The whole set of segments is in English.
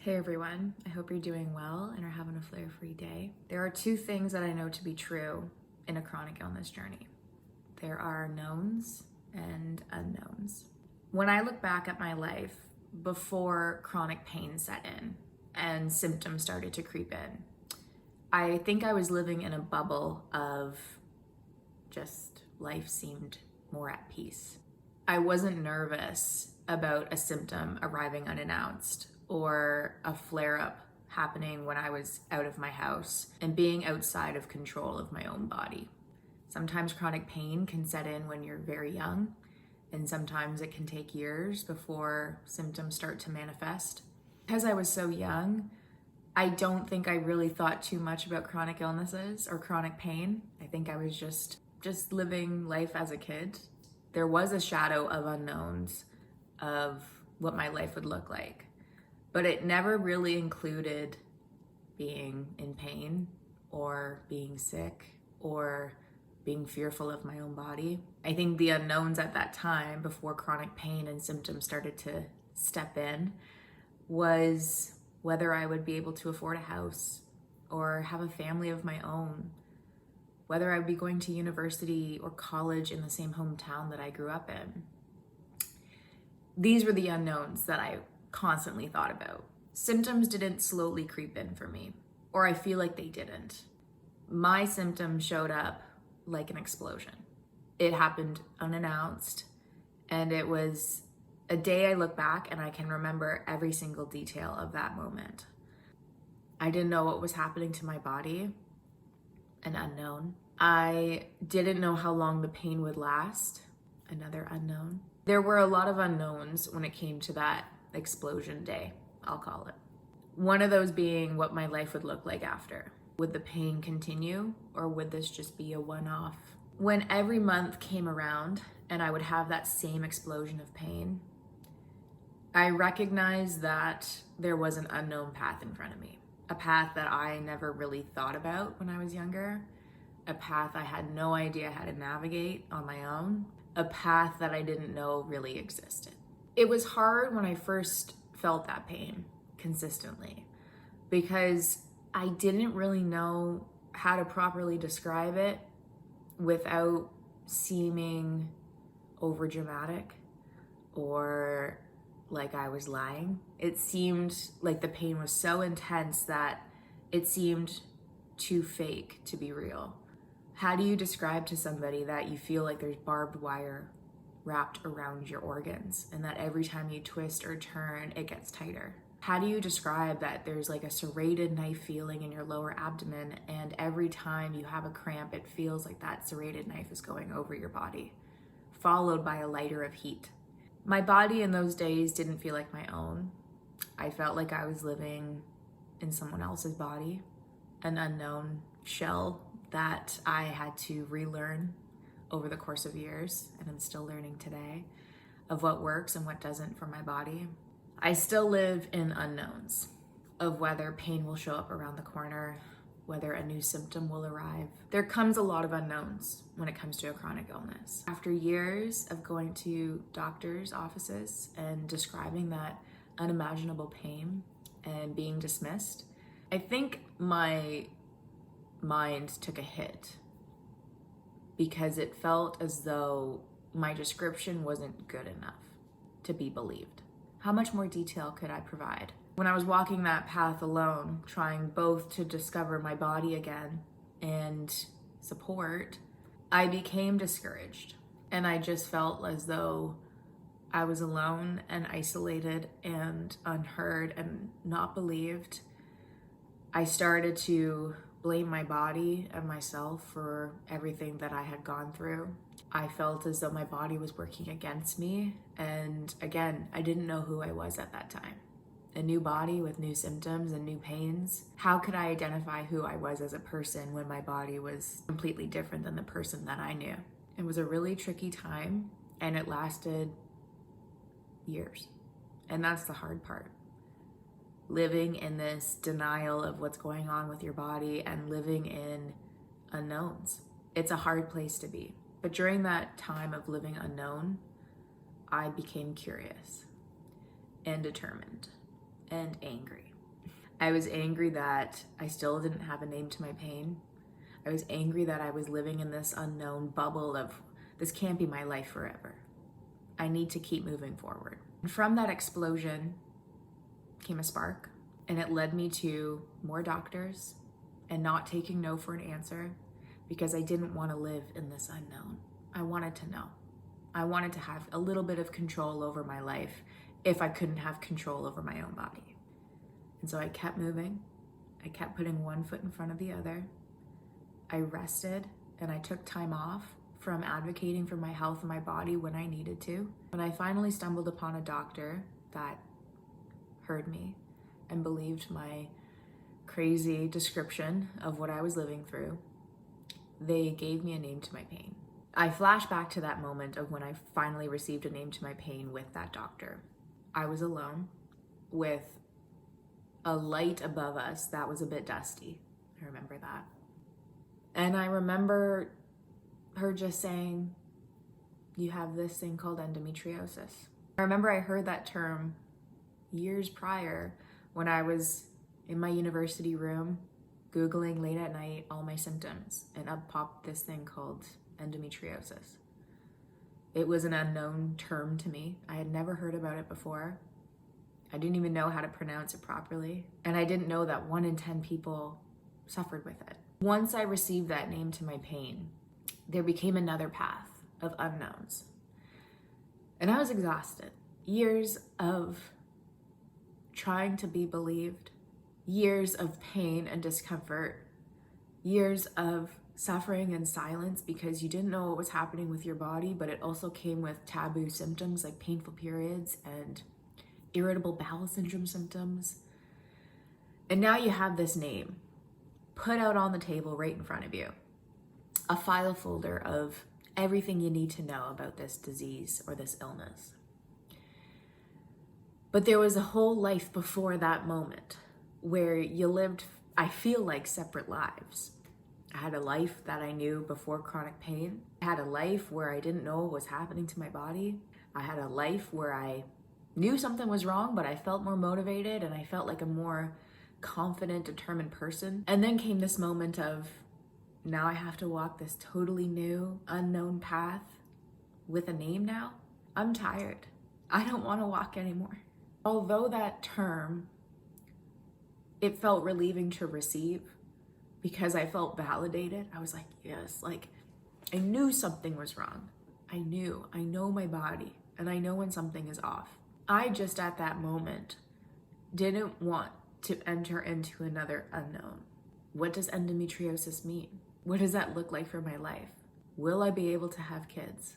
Hey everyone, I hope you're doing well and are having a flare-free day. There are two things that I know to be true in a chronic illness journey. There are knowns and unknowns. When I look back at my life before chronic pain set in and symptoms started to creep in, I think I was living in a bubble of just life seemed more at peace. I wasn't nervous about a symptom arriving unannounced or a flare-up happening when I was out of my house and being outside of control of my own body. Sometimes chronic pain can set in when you're very young, and sometimes it can take years before symptoms start to manifest. Because I was so young, I don't think I really thought too much about chronic illnesses or chronic pain. I think I was just living life as a kid. There was a shadow of unknowns of what my life would look like, but it never really included being in pain or being sick or being fearful of my own body. I think the unknowns at that time, before chronic pain and symptoms started to step in, was whether I would be able to afford a house or have a family of my own, whether I would be going to university or college in the same hometown that I grew up in. These were the unknowns that I constantly thought about. Symptoms didn't slowly creep in for me, or I feel like they didn't. My symptoms showed up like an explosion. It happened unannounced, and it was a day I look back and I can remember every single detail of that moment. I didn't know what was happening to my body, an unknown. I didn't know how long the pain would last, another unknown. There were a lot of unknowns when it came to that explosion day, I'll call it. One of those being what my life would look like after. Would the pain continue, or would this just be a one-off? When every month came around and I would have that same explosion of pain, I recognized that there was an unknown path in front of me, a path that I never really thought about when I was younger, a path I had no idea how to navigate on my own, a path that I didn't know really existed. It was hard when I first felt that pain consistently because I didn't really know how to properly describe it without seeming overdramatic or like I was lying. It seemed like the pain was so intense that it seemed too fake to be real. How do you describe to somebody that you feel like there's barbed wire wrapped around your organs and that every time you twist or turn, it gets tighter? How do you describe that there's like a serrated knife feeling in your lower abdomen, and every time you have a cramp, it feels like that serrated knife is going over your body, followed by a lighter of heat? My body in those days didn't feel like my own. I felt like I was living in someone else's body, an unknown shell that I had to relearn over the course of years, and I'm still learning today, of what works and what doesn't for my body. I still live in unknowns of whether pain will show up around the corner, whether a new symptom will arrive. There comes a lot of unknowns when it comes to a chronic illness. After years of going to doctors' offices and describing that unimaginable pain and being dismissed, I think my mind took a hit because it felt as though my description wasn't good enough to be believed. How much more detail could I provide? When I was walking that path alone, trying both to discover my body again and support, I became discouraged, and I just felt as though I was alone and isolated and unheard and not believed. I started to blame my body and myself for everything that I had gone through. I felt as though my body was working against me. And again, I didn't know who I was at that time. A new body with new symptoms and new pains. How could I identify who I was as a person when my body was completely different than the person that I knew? It was a really tricky time, and it lasted years. And that's the hard part. Living in this denial of what's going on with your body and living in unknowns. It's a hard place to be. But during that time of living unknown, I became curious and determined and angry. I was angry that I still didn't have a name to my pain. I was angry that I was living in this unknown bubble of, this can't be my life forever. I need to keep moving forward. And from that explosion came a spark, and it led me to more doctors and not taking no for an answer, because I didn't want to live in this unknown. I wanted to know. I wanted to have a little bit of control over my life if I couldn't have control over my own body. And so I kept moving. I kept putting one foot in front of the other. I rested and I took time off from advocating for my health and my body when I needed to. When I finally stumbled upon a doctor that heard me and believed my crazy description of what I was living through, they gave me a name to my pain. I flash back to that moment of when I finally received a name to my pain with that doctor. I was alone with a light above us that was a bit dusty. I remember that. And I remember her just saying, you have this thing called endometriosis. I remember I heard that term years prior when I was in my university room, Googling late at night all my symptoms, and up popped this thing called endometriosis. It was an unknown term to me. I had never heard about it before. I didn't even know how to pronounce it properly. And I didn't know that 1 in 10 people suffered with it. Once I received that name to my pain, there became another path of unknowns. And I was exhausted. Years of trying to be believed, years of pain and discomfort, years of suffering in silence because you didn't know what was happening with your body, but it also came with taboo symptoms like painful periods and irritable bowel syndrome symptoms. And now you have this name put out on the table right in front of you, a file folder of everything you need to know about this disease or this illness. But there was a whole life before that moment where you lived, I feel like, separate lives. I had a life that I knew before chronic pain. I had a life where I didn't know what was happening to my body. I had a life where I knew something was wrong, but I felt more motivated and I felt like a more confident, determined person. And then came this moment of, now I have to walk this totally new, unknown path with a name now. I'm tired. I don't want to walk anymore. Although that term, it felt relieving to receive because I felt validated. I was like, yes, like I knew something was wrong. I know my body and I know when something is off. I just at that moment didn't want to enter into another unknown. What does endometriosis mean? What does that look like for my life? Will I be able to have kids?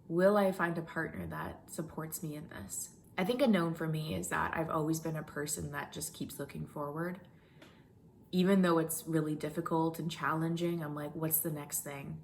Will I find a partner that supports me in this? I think a known for me is that I've always been a person that just keeps looking forward. Even though it's really difficult and challenging, I'm like, what's the next thing?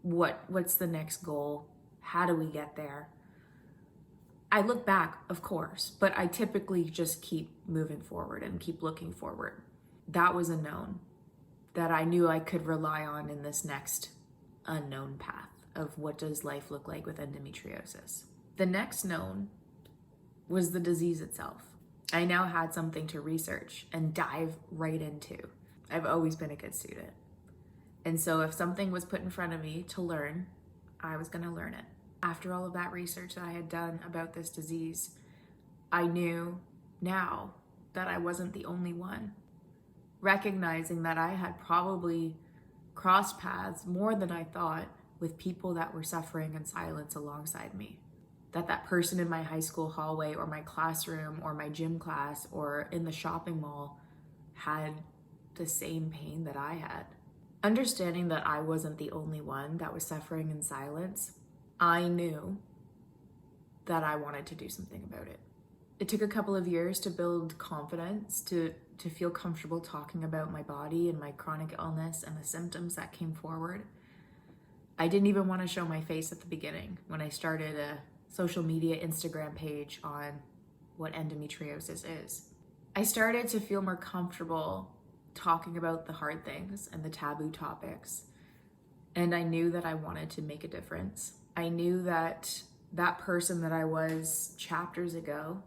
What's the next goal? How do we get there? I look back, of course, but I typically just keep moving forward and keep looking forward. That was a known that I knew I could rely on in this next unknown path of what does life look like with endometriosis. The next known was the disease itself. I now had something to research and dive right into. I've always been a good student. And so if something was put in front of me to learn, I was gonna learn it. After all of that research that I had done about this disease, I knew now that I wasn't the only one. Recognizing that I had probably crossed paths more than I thought with people that were suffering in silence alongside me. That person in my high school hallway or my classroom or my gym class or in the shopping mall had the same pain that I had. Understanding that I wasn't the only one that was suffering in silence, I knew that I wanted to do something about it. It took a couple of years to build confidence, to feel comfortable talking about my body and my chronic illness and the symptoms that came forward. I didn't even want to show my face at the beginning when I started a social media Instagram page on what endometriosis is. I started to feel more comfortable talking about the hard things and the taboo topics. And I knew that I wanted to make a difference. I knew that that person that I was chapters ago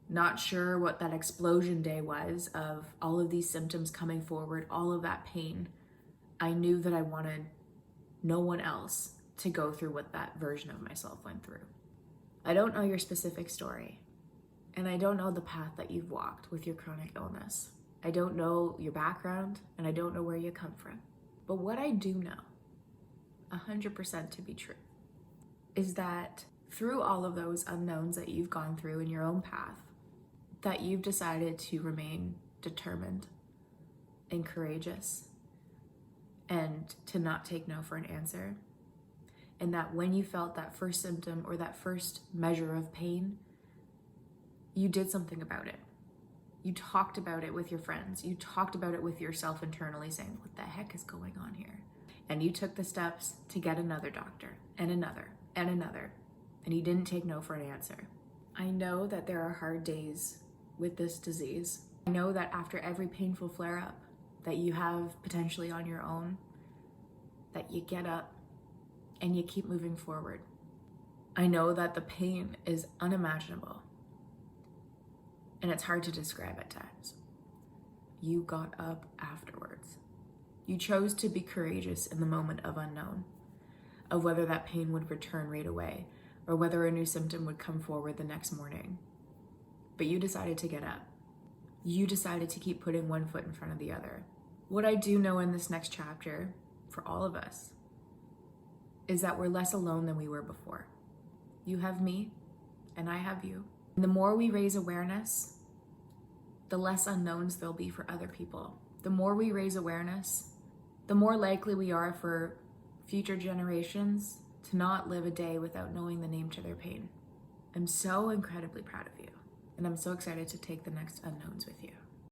not sure what that explosion day was of all of these symptoms coming forward, all of that pain. I knew that I wanted no one else to go through what that version of myself went through. I don't know your specific story, and I don't know the path that you've walked with your chronic illness. I don't know your background, and I don't know where you come from. But what I do know, 100% to be true, is that through all of those unknowns that you've gone through in your own path, that you've decided to remain determined and courageous and to not take no for an answer. And that when you felt that first symptom or that first measure of pain, you did something about it. You talked about it with your friends. You talked about it with yourself internally, saying, what the heck is going on here? And you took the steps to get another doctor and another and another. And you didn't take no for an answer. I know that there are hard days with this disease. I know that after every painful flare-up that you have potentially on your own, that you get up and you keep moving forward. I know that the pain is unimaginable and it's hard to describe at times. You got up afterwards. You chose to be courageous in the moment of unknown, of whether that pain would return right away or whether a new symptom would come forward the next morning. But you decided to get up. You decided to keep putting one foot in front of the other. What I do know in this next chapter, for all of us, is that we're less alone than we were before. You have me, and I have you. And the more we raise awareness, the less unknowns there'll be for other people. The more we raise awareness, the more likely we are for future generations to not live a day without knowing the name to their pain. I'm so incredibly proud of you, and I'm so excited to take the next unknowns with you.